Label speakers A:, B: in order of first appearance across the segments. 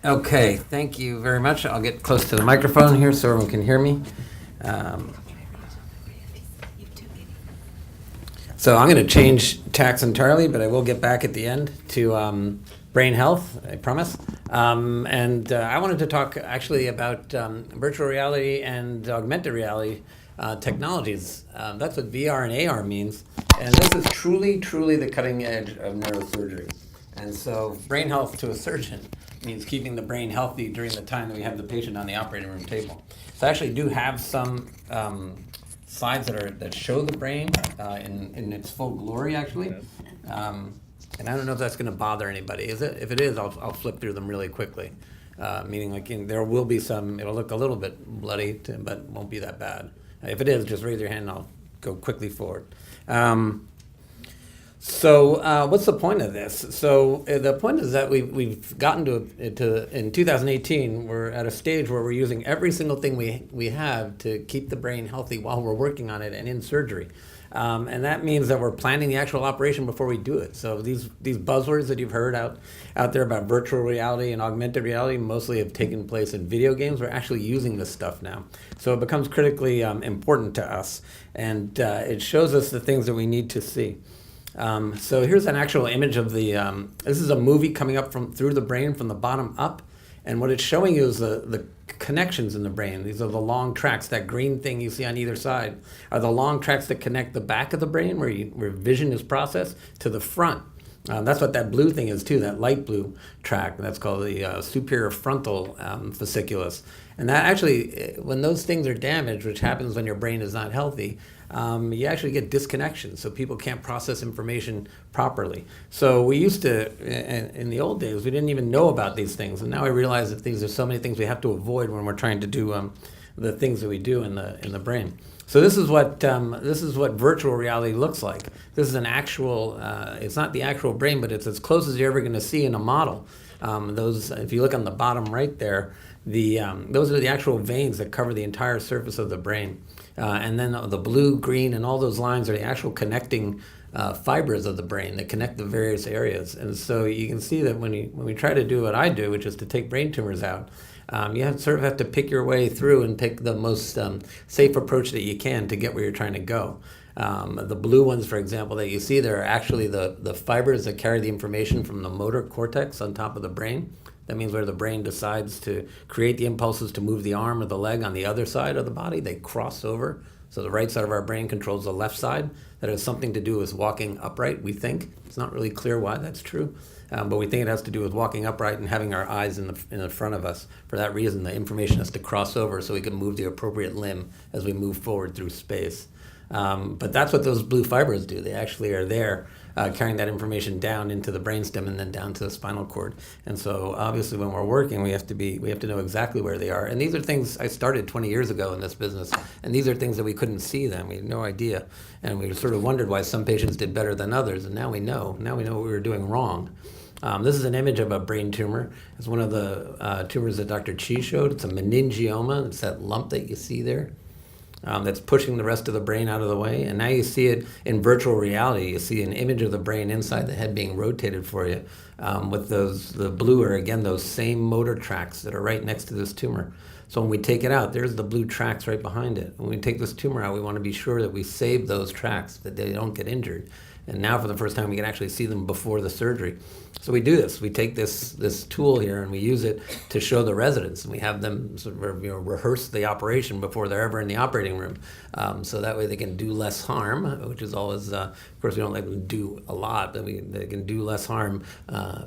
A: Okay, thank you very much. I'll get close to the microphone here so everyone can hear me. Um, so I'm going to change tacks entirely, but I will get back at the end to brain health, I promise. And I wanted to talk actually about virtual reality and augmented reality technologies. That's what VR and AR means. And this is truly, truly the cutting edge of neurosurgery. And so brain health to a surgeon means keeping the brain healthy during the time that we have the patient on the operating room table. So I actually do have some slides that show the brain in its full glory, actually. And I don't know if that's going to bother anybody. Is it? If it is, I'll flip through them really quickly. Meaning, like, there will be some. It'll look a little bit bloody, but won't be that bad. If it is, just raise your hand, and I'll go quickly forward. So what's the point of this? So the point is that we've gotten to in 2018, we're at a stage where we're using every single thing we have to keep the brain healthy while we're working on it and in surgery. And that means that we're planning the actual operation before we do it. So these buzzwords that you've heard out there about virtual reality and augmented reality mostly have taken place in video games. We're actually using this stuff now. So it becomes critically important to us. And it shows us the things that we need to see. So here's an actual image of this is a movie coming up through the brain from the bottom up. And what it's showing you is the connections in the brain. These are the long tracks. That green thing you see on either side are the long tracks that connect the back of the brain where vision is processed to the front. That's what that blue thing is too, that light blue track. That's called the superior frontal fasciculus. And that actually, when those things are damaged, which happens when your brain is not healthy, you actually get disconnection, so people can't process information properly. So we used to, in the old days, we didn't even know about these things, and now I realize that there's so many things we have to avoid when we're trying to do the things that we do in the brain. So this is what virtual reality looks like. This is an actual. It's not the actual brain, but it's as close as you're ever going to see in a model. Those, if you look on the bottom right there, those are the actual veins that cover the entire surface of the brain. And then the blue, green, and all those lines are the actual connecting fibers of the brain that connect the various areas. And so you can see that when we try to do what I do, which is to take brain tumors out, you have to pick your way through and pick the most safe approach that you can to get where you're trying to go. The blue ones, for example, that you see there are actually the fibers that carry the information from the motor cortex on top of the brain. That means where the brain decides to create the impulses to move the arm or the leg on the other side of the body, they cross over. So the right side of our brain controls the left side. That has something to do with walking upright, we think. It's not really clear why that's true, but we think it has to do with walking upright and having our eyes in the front of us. For that reason, the information has to cross over so we can move the appropriate limb as we move forward through space. But that's what those blue fibers do. They actually are there carrying that information down into the brainstem and then down to the spinal cord. And so obviously when we're working, we have to know exactly where they are. And these are things I started 20 years ago in this business, and these are things that we couldn't see then. We had no idea. And we sort of wondered why some patients did better than others, and now we know. Now we know what we were doing wrong. This is an image of a brain tumor. It's one of the tumors that Dr. Chi showed. It's a meningioma. It's that lump that you see there. That's pushing the rest of the brain out of the way. And now you see it in virtual reality. You see an image of the brain inside the head being rotated for you with the blue are, again, those same motor tracks that are right next to this tumor. So when we take it out, there's the blue tracks right behind it. When we take this tumor out, we want to be sure that we save those tracks, that they don't get injured. And now for the first time, we can actually see them before the surgery. So we do this. We take this tool here and we use it to show the residents, and we have them sort of rehearse the operation before they're ever in the operating room. So that way they can do less harm, which is always, of course, we don't let them do a lot, but they can do less harm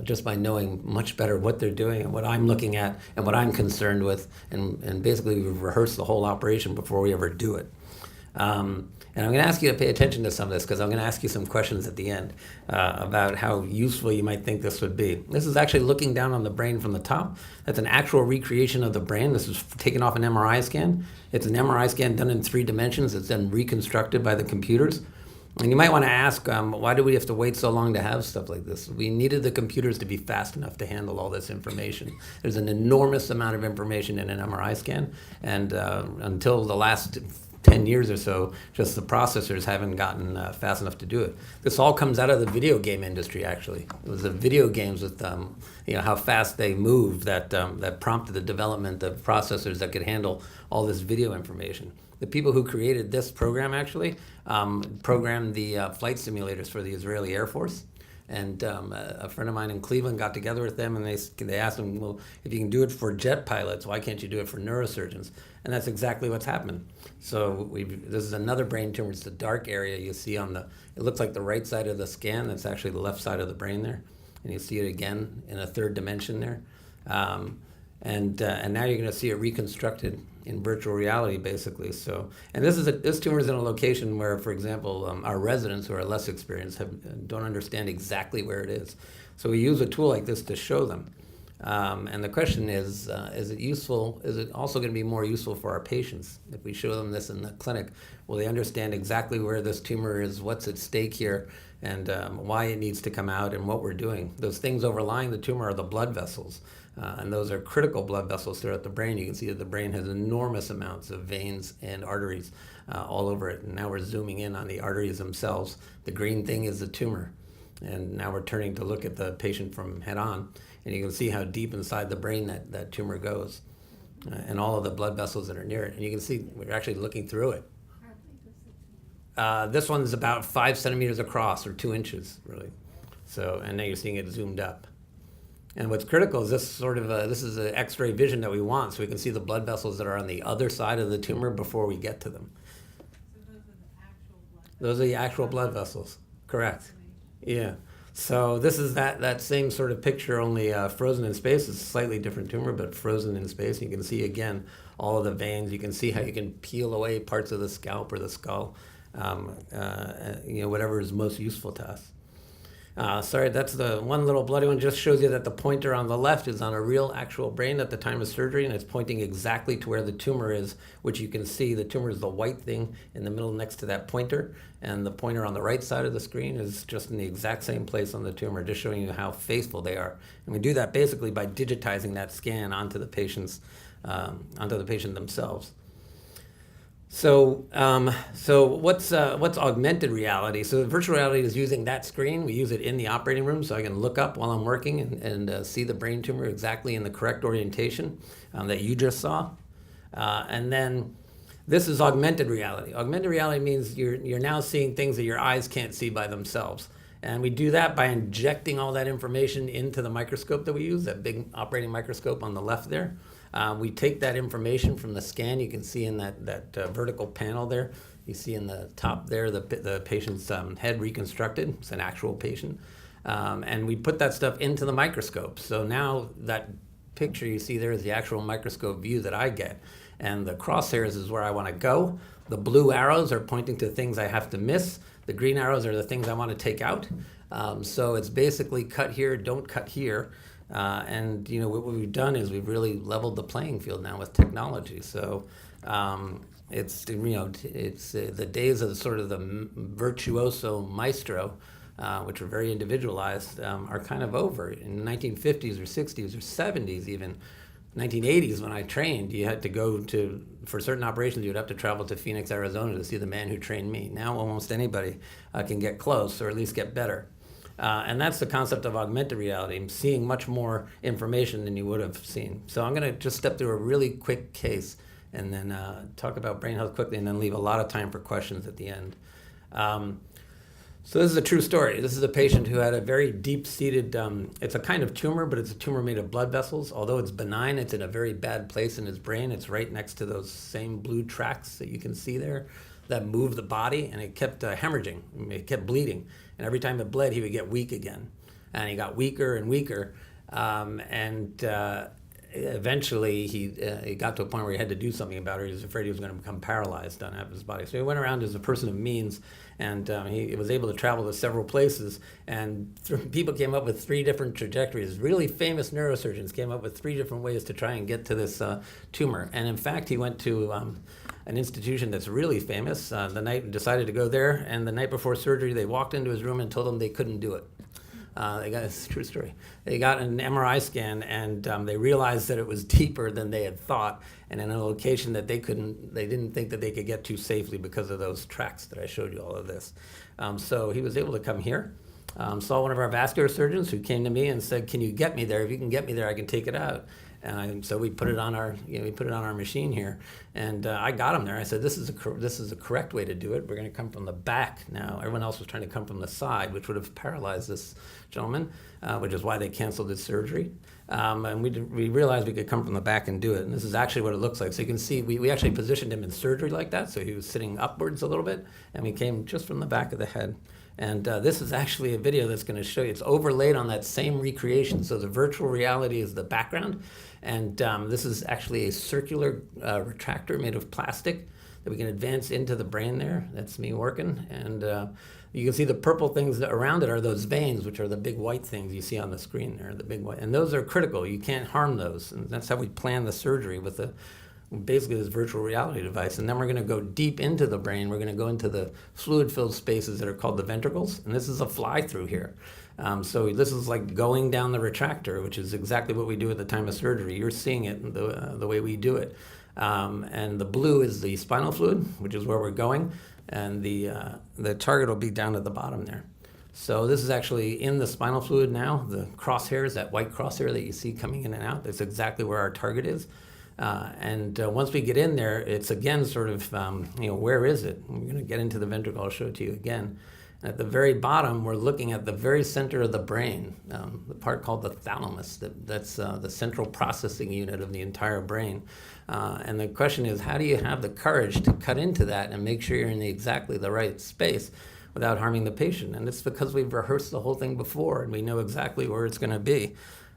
A: just by knowing much better what they're doing and what I'm looking at and what I'm concerned with. And basically we rehearse the whole operation before we ever do it. And I'm going to ask you to pay attention to some of this because I'm going to ask you some questions at the end about how useful you might think this would be. This is actually looking down on the brain from the top. That's an actual recreation of the brain. This is taken off an MRI scan. It's an MRI scan done in 3 dimensions. It's then reconstructed by the computers. And you might want to ask, why do we have to wait so long to have stuff like this? We needed the computers to be fast enough to handle all this information. There's an enormous amount of information in an MRI scan, and until the last 10 years or so, just the processors haven't gotten fast enough to do it. This all comes out of the video game industry, actually. It was the video games with how fast they moved that prompted the development of processors that could handle all this video information. The people who created this program actually programmed the flight simulators for the Israeli Air Force. And a friend of mine in Cleveland got together with them, and they asked them, well, if you can do it for jet pilots, why can't you do it for neurosurgeons? And that's exactly what's happened. So this is another brain tumor. It's the dark area you see it looks like the right side of the scan. That's actually the left side of the brain there. And you see it again in a third dimension there. And now you're going to see it reconstructed in virtual reality, basically. So, and this tumor is in a location where, for example, our residents who are less experienced don't understand exactly where it is. So we use a tool like this to show them. And the question is it useful? Is it also going to be more useful for our patients if we show them this in the clinic? Will they understand exactly where this tumor is, what's at stake here, and why it needs to come out, and what we're doing? Those things overlying the tumor are the blood vessels. And those are critical blood vessels throughout the brain. You can see that the brain has enormous amounts of veins and arteries all over it. And now we're zooming in on the arteries themselves. The green thing is the tumor. And now we're turning to look at the patient from head on. And you can see how deep inside the brain that tumor goes. And all of the blood vessels that are near it. And you can see we're actually looking through it. This one's about 5 centimeters across, or 2 inches, really. So, and now you're seeing it zoomed up. And what's critical is this is an X-ray vision that we want, so we can see the blood vessels that are on the other side of the tumor before we get to them. So those are the actual blood vessels. Correct. Yeah. So this is that same sort of picture, only frozen in space. It's a slightly different tumor, but frozen in space. You can see again all of the veins. You can see how you can peel away parts of the scalp or the skull. Whatever is most useful to us. Sorry, that's the one little bloody one. Just shows you that the pointer on the left is on a real actual brain at the time of surgery, and it's pointing exactly to where the tumor is, which you can see the tumor is the white thing in the middle next to that pointer, and the pointer on the right side of the screen is just in the exact same place on the tumor, just showing you how faithful they are. And we do that basically by digitizing that scan onto the patient themselves. So what's augmented reality? So virtual reality is using that screen. We use it in the operating room, so I can look up while I'm working and see the brain tumor exactly in the correct orientation that you just saw. And then this is augmented reality. Augmented reality means you're now seeing things that your eyes can't see by themselves. And we do that by injecting all that information into the microscope that we use, that big operating microscope on the left there. We take that information from the scan. You can see in that vertical panel there, you see in the top there the patient's head reconstructed. It's an actual patient. And we put that stuff into the microscope. So now that picture you see there is the actual microscope view that I get. And the crosshairs is where I want to go. The blue arrows are pointing to things I have to miss. The green arrows are the things I want to take out. So it's basically cut here, don't cut here. And what we've done is we've really leveled the playing field now with technology. So it's the days of sort of the virtuoso maestro, which are very individualized, are kind of over. In the 1950s or 60s or 70s even, 1980s when I trained, you had to go for certain operations, you'd have to travel to Phoenix, Arizona to see the man who trained me. Now almost anybody can get close or at least get better. And that's the concept of augmented reality. I'm seeing much more information than you would have seen. So I'm going to just step through a really quick case and then talk about brain health quickly and then leave a lot of time for questions at the end. So this is a true story. This is a patient who had a very deep-seated, it's a kind of tumor, but it's a tumor made of blood vessels. Although it's benign, it's in a very bad place in his brain. It's right next to those same blue tracks that you can see there that move the body, and it kept hemorrhaging. It kept bleeding. And every time it bled, he would get weak again. And he got weaker and weaker. Eventually, he got to a point where he had to do something about it. He was afraid he was going to become paralyzed on half of his body. So he went around as a person of means, and he was able to travel to several places. And people came up with 3 different trajectories. Really famous neurosurgeons came up with 3 different ways to try and get to this tumor. And in fact, he went to an institution that's really famous. Decided to go there, and the night before surgery, they walked into his room and told him they couldn't do it. It's a true story. They got an MRI scan, and they realized that it was deeper than they had thought, and in a location that they didn't think that they could get to safely because of those tracks that I showed you all of this. So he was able to come here. Saw one of our vascular surgeons who came to me and said, "Can you get me there? If you can get me there, I can take it out." And so we put it on our machine here, and I got him there. I said, "This is a correct way to do it. We're going to come from the back now." Everyone else was trying to come from the side, which would have paralyzed this gentleman, which is why they canceled his surgery. And we realized we could come from the back and do it. And this is actually what it looks like. So you can see we actually positioned him in surgery like that, so he was sitting upwards a little bit, and we came just from the back of the head. And this is actually a video that's going to show you. It's overlaid on that same recreation. So the virtual reality is the background. And this is actually a circular retractor made of plastic that we can advance into the brain there. That's me working. And you can see the purple things that around it are those veins, which are the big white things you see on the screen there, the big white. And those are critical. You can't harm those. And that's how we plan the surgery with basically this virtual reality device. And then we're going to go deep into the brain. We're going to go into the fluid-filled spaces that are called the ventricles. And this is a fly-through here. So this is like going down the retractor, which is exactly what we do at the time of surgery. You're seeing it the way we do it. And the blue is the spinal fluid, which is where we're going. And the target will be down at the bottom there. So this is actually in the spinal fluid now. The crosshairs, that white crosshair that you see coming in and out, that's exactly where our target is. And once we get in there, it's again sort of, where is it? We're going to get into the ventricle. I'll show it to you again. At the very bottom, we're looking at the very center of the brain, the part called the thalamus. That's the central processing unit of the entire brain. And the question is, how do you have the courage to cut into that and make sure you're in exactly the right space without harming the patient? And it's because we've rehearsed the whole thing before, and we know exactly where it's going to be.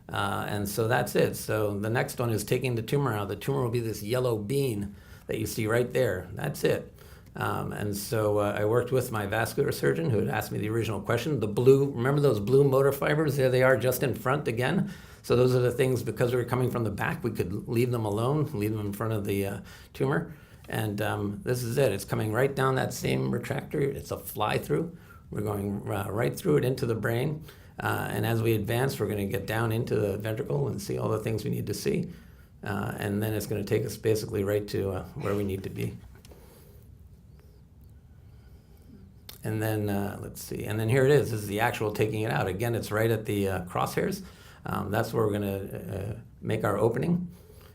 A: And so that's it. So the next one is taking the tumor out. The tumor will be this yellow bean that you see right there. That's it. And so I worked with my vascular surgeon who had asked me the original question. The blue, remember those blue motor fibers? There they are just in front again. So those are the things, because we were coming from the back, we could leave them alone, leave them in front of the tumor. And this is it. It's coming right down that same retractor. It's a fly-through. We're going right through it into the brain. And as we advance, we're going to get down into the ventricle and see all the things we need to see. And then it's going to take us basically right to where we need to be. And then, let's see, and then here it is. This is the actual taking it out. Again, it's right at the crosshairs. That's where we're going to make our opening.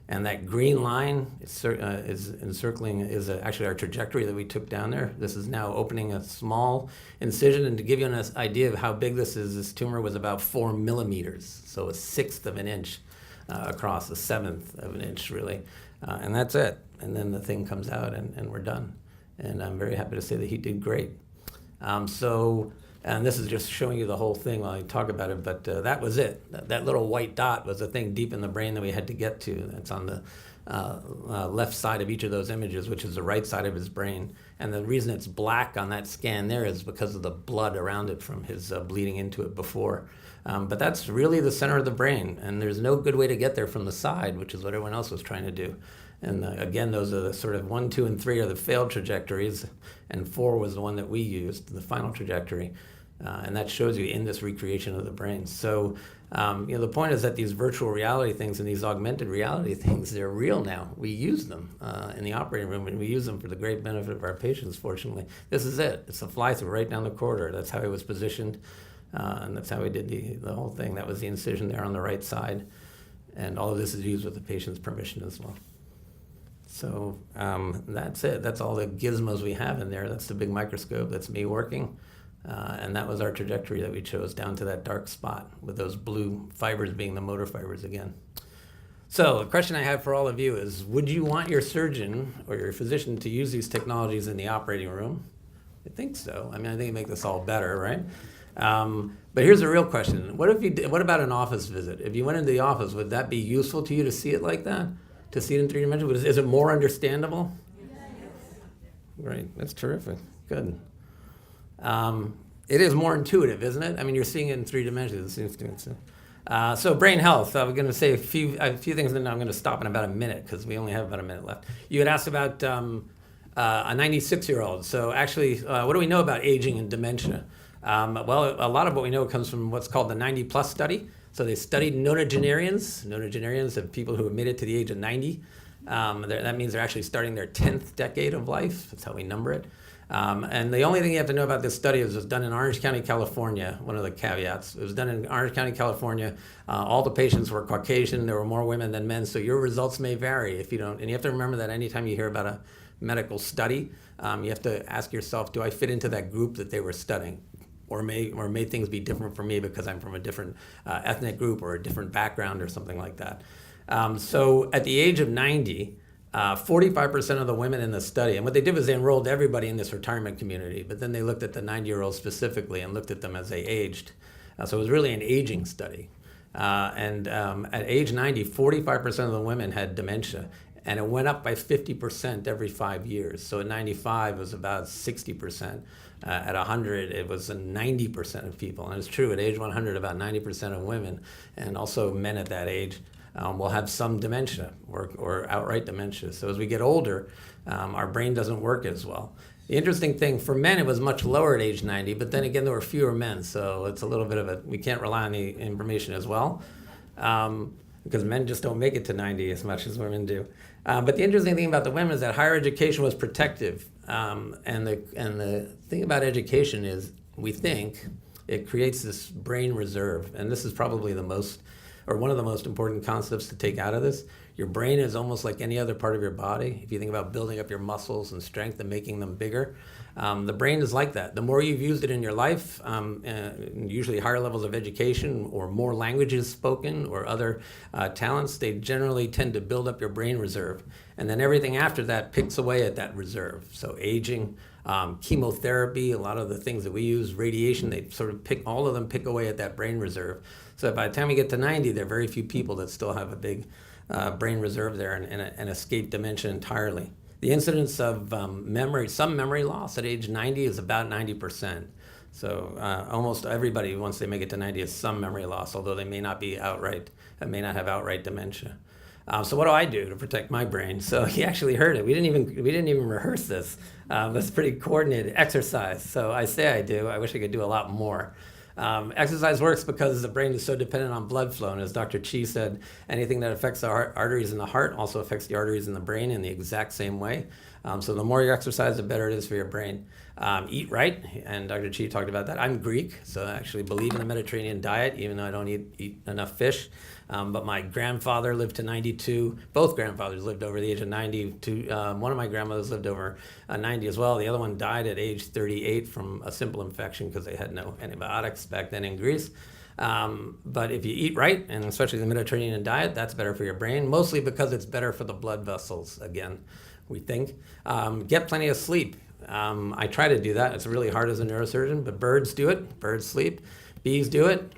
A: And that green line is encircling, is actually our trajectory that we took down there. This is now opening a small incision. And to give you an idea of how big this is, this tumor was about 4 millimeters. So 1/6 of an inch across, 1/7 of an inch, really. And that's it. And then the thing comes out and we're done. And I'm very happy to say that he did great. And this is just showing you the whole thing while I talk about it, but that was it. That little white dot was the thing deep in the brain that we had to get to. That's on the left side of each of those images, which is the right side of his brain. And the reason it's black on that scan there is because of the blood around it from his bleeding into it before. But that's really the center of the brain, and there's no good way to get there from the side, which is what everyone else was trying to do. And again, those are the sort of 1, 2, and 3 are the failed trajectories, and 4 was the one that we used, the final trajectory. And that shows you in this recreation of the brain. So, the point is that these virtual reality things and these augmented reality things, they're real now. We use them in the operating room, and we use them for the great benefit of our patients, fortunately. This is it. It's a fly-through right down the corridor. That's how it was positioned, and that's how we did the whole thing. That was the incision there on the right side. And all of this is used with the patient's permission as well. So that's it. That's all the gizmos we have in there. That's the big microscope. That's me working. And that was our trajectory that we chose down to that dark spot with those blue fibers being the motor fibers again. So the question I have for all of you is, would you want your surgeon or your physician to use these technologies in the operating room? I think so. I mean, I think it makes this all better, right? But here's a real question. What about an office visit? If you went into the office, would that be useful to you to see it like that? To see it in 3 dimensions? Is it more understandable? Yes. Great. That's terrific. Good. It is more intuitive, isn't it? I mean, you're seeing it in 3 dimensions. It seems to me. So brain health. I'm going to say a few things, and then I'm going to stop in about a minute because we only have about a minute left. You had asked about a 96-year-old. So actually, what do we know about aging and dementia? Well, a lot of what we know comes from what's called the 90 plus study. So they studied nonagenarians of people who have made it to the age of 90. That means they're actually starting their 10th decade of life. That's how we number it. And the only thing you have to know about this study is it was done in Orange County, California, one of the caveats. It was done in Orange County, California. All the patients were Caucasian. There were more women than men, so your results may vary if you don't. And you have to remember that anytime you hear about a medical study, you have to ask yourself, do I fit into that group that they were studying? Or may things be different for me because I'm from a different ethnic group or a different background or something like that. So at the age of 90, 45% of the women in the study, and what they did was they enrolled everybody in this retirement community, but then they looked at the 90-year-olds specifically and looked at them as they aged. So it was really an aging study. At age 90, 45% of the women had dementia, and it went up by 50% every 5 years. So at 95, it was about 60%. At 100, it was 90% of people. And it's true, at age 100, about 90% of women, and also men at that age, will have some dementia or outright dementia. So as we get older, our brain doesn't work as well. The interesting thing, for men, it was much lower at age 90, but then again, there were fewer men. So it's a little bit of we can't rely on the information as well, because men just don't make it to 90 as much as women do. But the interesting thing about the women is that higher education was protective. And the thing about education is, we think it creates this brain reserve. And this is probably one of the most important concepts to take out of this. Your brain is almost like any other part of your body. If you think about building up your muscles and strength and making them bigger, the brain is like that. The more you've used it in your life, usually higher levels of education or more languages spoken or other talents, they generally tend to build up your brain reserve. And then everything after that picks away at that reserve. So aging, chemotherapy, a lot of the things that we use, radiation, they sort of pick away at that brain reserve. So by the time we get to 90, there are very few people that still have a big brain reserve there and escape dementia entirely. The incidence of some memory loss at age 90 is about 90%. So almost everybody, once they make it to 90, has some memory loss, although they may not have outright dementia. So what do I do to protect my brain? So he actually heard it. We didn't even rehearse this. It's pretty coordinated exercise. So I say I do. I wish I could do a lot more. Exercise works because the brain is so dependent on blood flow, and as Dr. Chi said, anything that affects the arteries in the heart also affects the arteries in the brain in the exact same way. So the more you exercise, the better it is for your brain. Eat right, and Dr. Chi talked about that. I'm Greek, so I actually believe in the Mediterranean diet, even though I don't eat enough fish. But my grandfather lived to 92. Both grandfathers lived over the age of 90. One of my grandmothers lived over 90 as well. The other one died at age 38 from a simple infection because they had no antibiotics back then in Greece. But if you eat right, and especially the Mediterranean diet, that's better for your brain, mostly because it's better for the blood vessels, again, we think. Get plenty of sleep. I try to do that. It's really hard as a neurosurgeon, but birds do it. Birds sleep. Bees do it.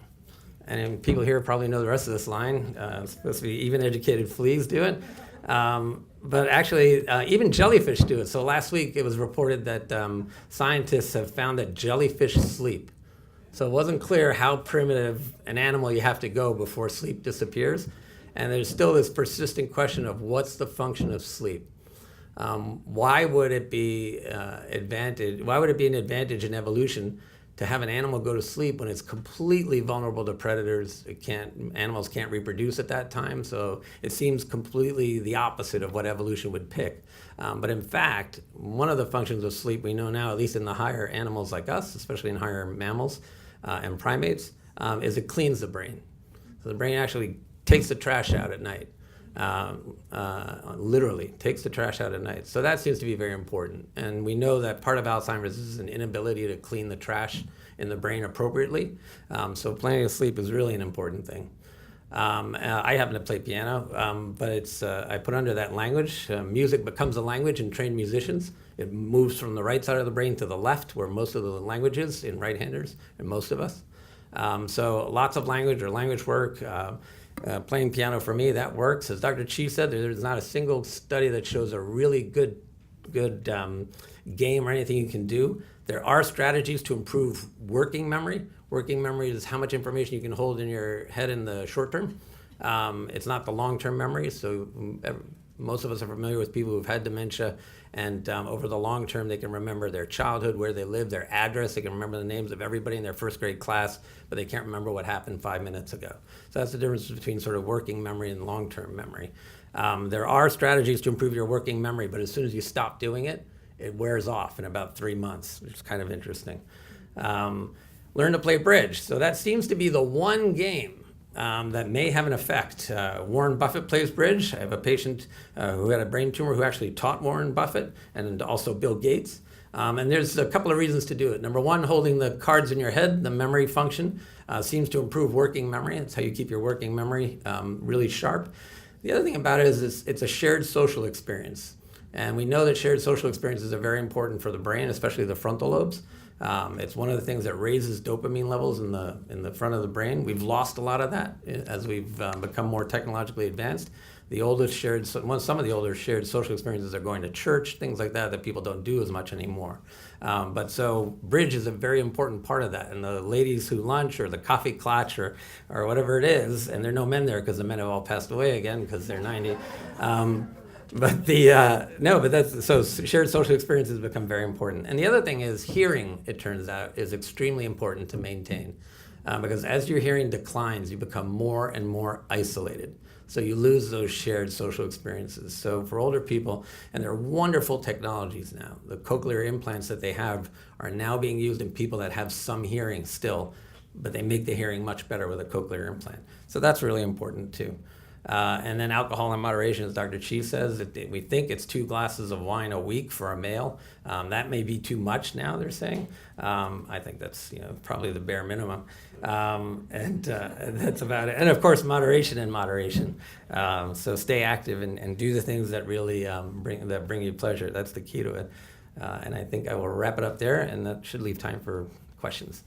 A: And people here probably know the rest of this line. It's supposed to be even educated fleas do it. But actually, even jellyfish do it. So last week it was reported that scientists have found that jellyfish sleep. So it wasn't clear how primitive an animal you have to go before sleep disappears. And there's still this persistent question of what's the function of sleep? Why would it be an advantage in evolution to have an animal go to sleep when it's completely vulnerable to predators? Animals can't reproduce at that time, so it seems completely the opposite of what evolution would pick. But in fact, one of the functions of sleep we know now, at least in the higher animals like us, especially in higher mammals and primates, is it cleans the brain. So the brain actually takes the trash out at night. Literally takes the trash out at night. So that seems to be very important. And we know that part of Alzheimer's is an inability to clean the trash in the brain appropriately. So plenty of sleep is really an important thing. I happen to play piano, but I put under that language. Music becomes a language in trained musicians. It moves from the right side of the brain to the left, where most of the language is in right-handers, and most of us. So lots of language or language work. Playing piano for me, that works. As Dr. Chi said, there's not a single study that shows a really good game or anything you can do. There are strategies to improve working memory. Working memory is how much information you can hold in your head in the short term. It's not the long-term memory. So Most of us are familiar with people who've had dementia, and over the long term, they can remember their childhood, where they lived, their address. They can remember the names of everybody in their first grade class, but they can't remember what happened 5 minutes ago. So that's the difference between sort of working memory and long-term memory. There are strategies to improve your working memory, but as soon as you stop doing it, it wears off in about 3 months, which is kind of interesting. Learn to play bridge. So that seems to be the one game that may have an effect. Warren Buffett plays bridge. I have a patient who had a brain tumor who actually taught Warren Buffett and also Bill Gates. And there's a couple of reasons to do it. Number one, holding the cards in your head, the memory function, seems to improve working memory. It's how you keep your working memory really sharp. The other thing about it is it's a shared social experience. And we know that shared social experiences are very important for the brain, especially the frontal lobes. It's one of the things that raises dopamine levels in the front of the brain. We've lost a lot of that as we've become more technologically advanced. Some of the older shared social experiences are going to church, things like that people don't do as much anymore. But so bridge is a very important part of that. And the ladies who lunch or the coffee clutch or whatever it is, and there are no men there because the men have all passed away again because they're 90. But so shared social experiences become very important. And the other thing is hearing, it turns out, is extremely important to maintain. Because as your hearing declines, you become more and more isolated. So you lose those shared social experiences. So for older people, and there are wonderful technologies now, the cochlear implants that they have are now being used in people that have some hearing still, but they make the hearing much better with a cochlear implant. So that's really important too. And then alcohol in moderation, as Dr. Chi says, we think it's 2 glasses of wine a week for a male. That may be too much now, they're saying. I think that's probably the bare minimum. And that's about it. And of course, moderation in moderation. So stay active and do the things that really bring you pleasure. That's the key to it. And I think I will wrap it up there, and that should leave time for questions.